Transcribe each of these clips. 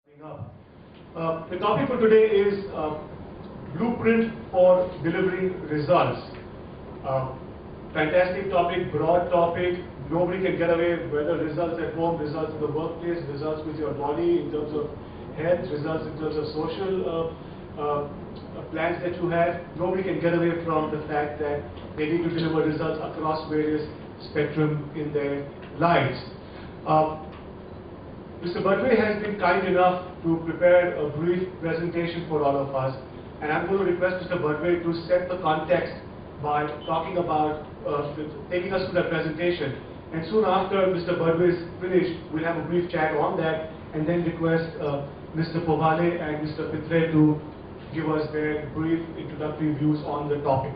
Up. The topic for today is blueprint for delivering results. Fantastic topic, broad topic. Nobody can get away whether results at home, results in the workplace, results with your body in terms of health, results in terms of social plans that you have. Nobody can get away from the fact that they need to deliver results across various spectrum in their lives. Mr. Badwe has been kind enough to prepare a brief presentation for all of us, and I'm going to request Mr. Badwe to set the context by talking about, taking us through that presentation. And soon after Mr. Badwe is finished, we'll have a brief chat on that, and then request Mr. Povale and Mr. Pitre to give us their brief introductory views on the topic.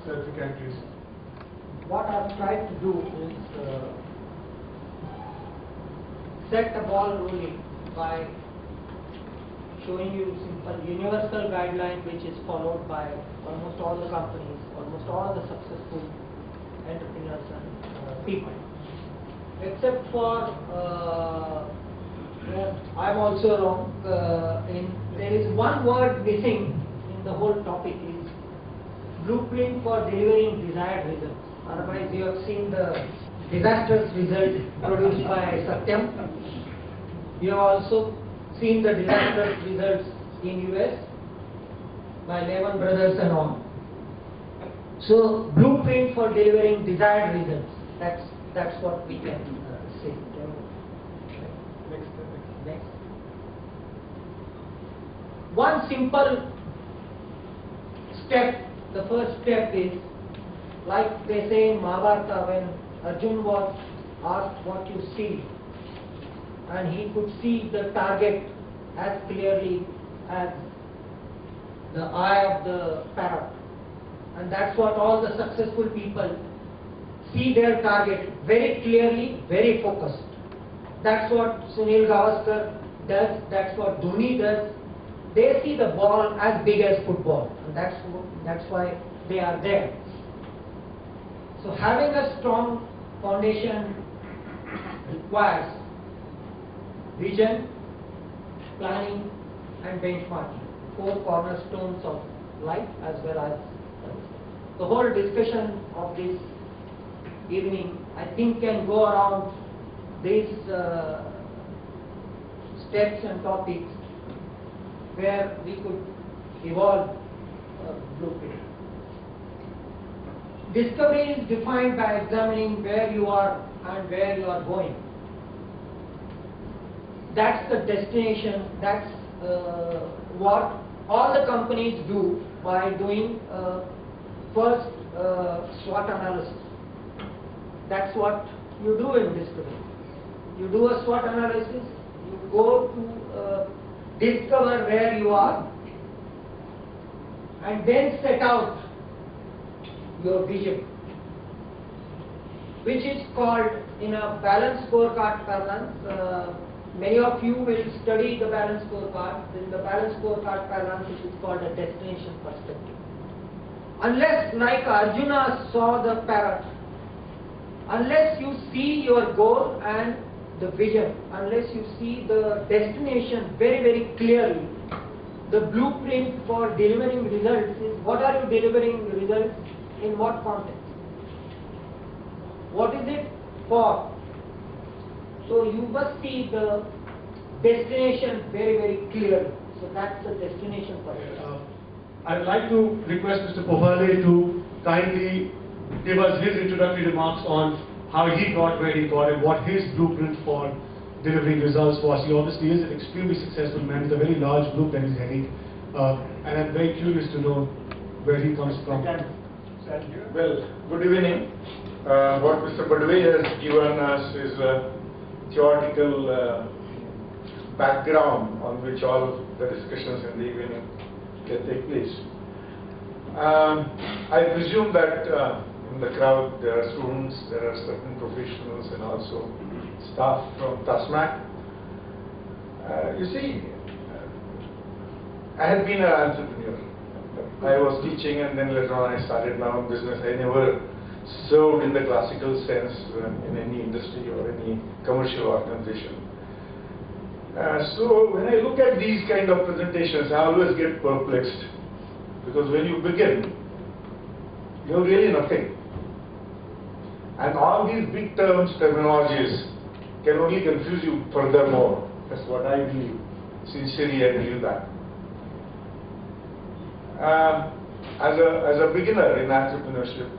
Sir, if you can please. What I've tried to do is set the ball rolling by showing you simple universal guideline which is followed by almost all the companies, almost all the successful entrepreneurs and people. Except for I'm also wrong. There is one word missing in the whole topic is blueprint for delivering desired results. Otherwise, you have seen the disastrous result produced by Satyam. You have also seen the disastrous results in US by Lehman Brothers and all. So, blueprint for delivering desired results. That's what we can say. Next. One simple step. The first step is, like they say in Mahabharata, when Arjun was asked what you see, and he could see the target as clearly as the eye of the parrot. And that's what all the successful people see, their target very clearly, very focused. That's what Sunil Gavaskar does, that's what Dhoni does. They see the ball as big as football, and that's why they are there. So having a strong foundation requires vision, planning and benchmarking, 4 cornerstones of life as well as the whole discussion of this evening I think can go around these steps and topics where we could evolve a blueprint. Discovery is defined by examining where you are and where you are going. That's the destination, that's what all the companies do by doing first SWOT analysis. That's what you do in discovery. You do a SWOT analysis, you go to discover where you are and then set out your vision, which is called in a balanced scorecard parlance. Many of you will study the balanced scorecard. In the balanced scorecard parlance, it is called a destination perspective. Unless, like Arjuna saw the parrot, unless you see your goal and the vision, unless you see the destination very, very clearly, the blueprint for delivering results is what are you delivering results in what context? What is it for? So you must see the destination very, very clearly. So that's the destination for it. I'd like to request Mr. Povale to kindly give us his introductory remarks on how he got where he got and what his blueprint for delivering results was. He obviously is an extremely successful man with a very large group that he's heading, and I'm very curious to know where he comes from. Well, good evening. What Mr. Badwe has given us is a theoretical background on which all the discussions in the evening can take place. I presume that in the crowd there are students, there are certain professionals and also staff from TASMAC. You see, I had been an entrepreneur. I was teaching and then later on I started my own business. I never served in the classical sense in any industry or any commercial organization. So when I look at these kind of presentations, I always get perplexed, because when you begin, you have really nothing. And all these big terms, terminologies, can only confuse you furthermore. That's what I believe. Sincerely, I believe that. As a beginner in entrepreneurship,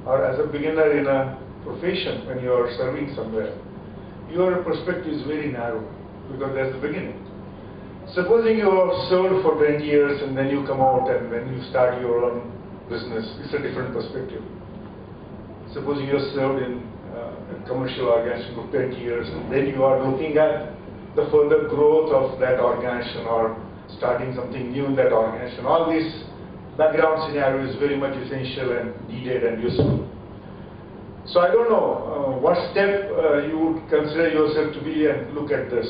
or as a beginner in a profession when you are serving somewhere, your perspective is very narrow, because that's the beginning. Supposing you have served for 20 years and then you come out and then you start your own business, it's a different perspective. Supposing you have served in a commercial organization for 20 years and then you are looking at the further growth of that organization or starting something new in that organization. All this background scenario is very much essential and needed and useful. So I don't know what step you would consider yourself to be and look at this.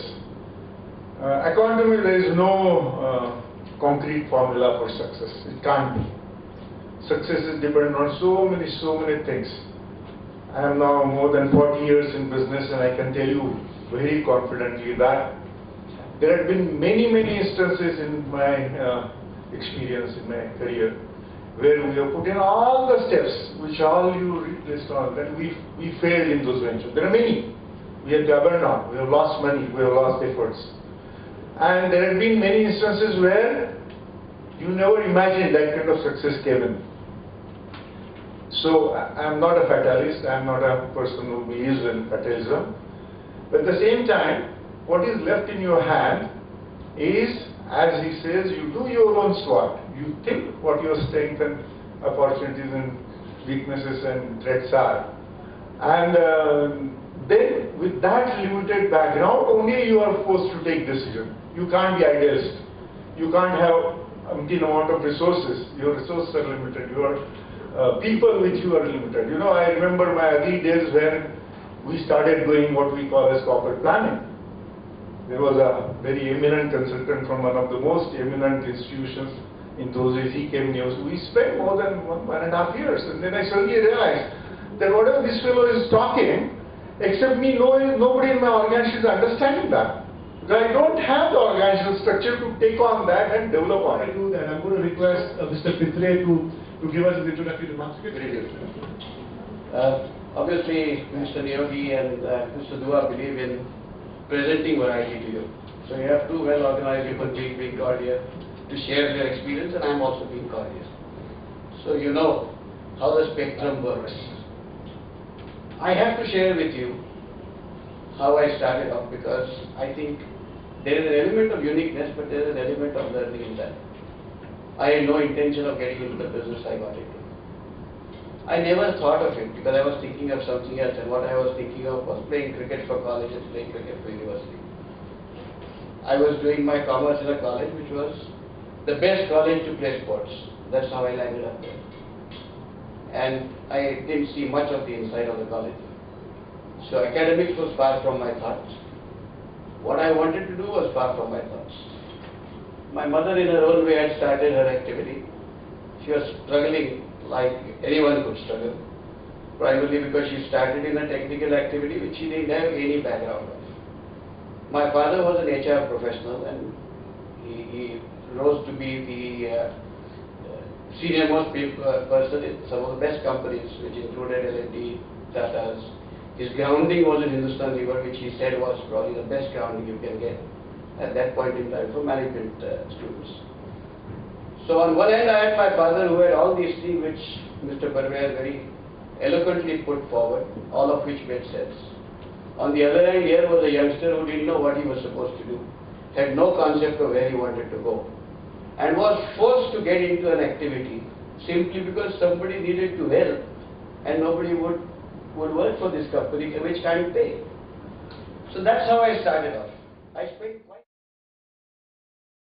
According to me, there is no concrete formula for success. It can't be. Success is dependent on so many things. I am now more than 40 years in business, and I can tell you very confidently that there have been many instances in my experience in my career where we have put in all the steps which all you list on, that we failed in those ventures. There are many. We have abandoned, we have lost money, we have lost efforts. And there have been many instances where you never imagined that kind of success came in. So I am not a fatalist, I am not a person who believes in fatalism. But at the same time, what is left in your hand is, as he says, you do your own SWOT. You think what your strengths and opportunities and weaknesses and threats are. And then with that limited background, only you are forced to take decision. You can't be idealist. You can't have umpteen amount of resources. Your resources are limited. Your people with you are limited. You know, I remember my early days when we started doing what we call as corporate planning. There was a very eminent consultant from one of the most eminent institutions in those days. He came near us. We spent more than one and a half years, and then I suddenly realized that whatever this fellow is talking, except me, nobody in my organization is understanding that. Because I don't have the organizational structure to take on that and develop on it. I do that. I'm going to request Mr. Pitre to give us his introductory remarks. Very good. Obviously, Mr. Neogi and Mr. Dua believe in presenting variety to you. So you have two well-organized human beings being called here to share their experience, and I'm also being called here. So you know how the spectrum works. I have to share with you how I started off, because I think there is an element of uniqueness, but there is an element of learning in that. I had no intention of getting into the business I got into. I never thought of it because I was thinking of something else, and what I was thinking of was playing cricket for college and playing cricket for university. I was doing my commerce in a college which was the best college to play sports. That's how I landed up there. And I didn't see much of the inside of the college. So academics was far from my thoughts. What I wanted to do was far from my thoughts. My mother in her own way had started her activity. She was struggling like anyone could struggle, primarily because she started in a technical activity which she didn't have any background of. My father was an HR professional, and he rose to be the senior most person in some of the best companies, which included L&T, Tata's. His grounding was in Hindustan Lever, which he said was probably the best grounding you can get at that point in time for management students. So on one hand, I had my father who had all these things which Mr. Barware very eloquently put forward, all of which made sense. On the other hand, here was a youngster who didn't know what he was supposed to do, had no concept of where he wanted to go, and was forced to get into an activity simply because somebody needed to help and nobody would work for this company which can't pay. So that's how I started off. I spent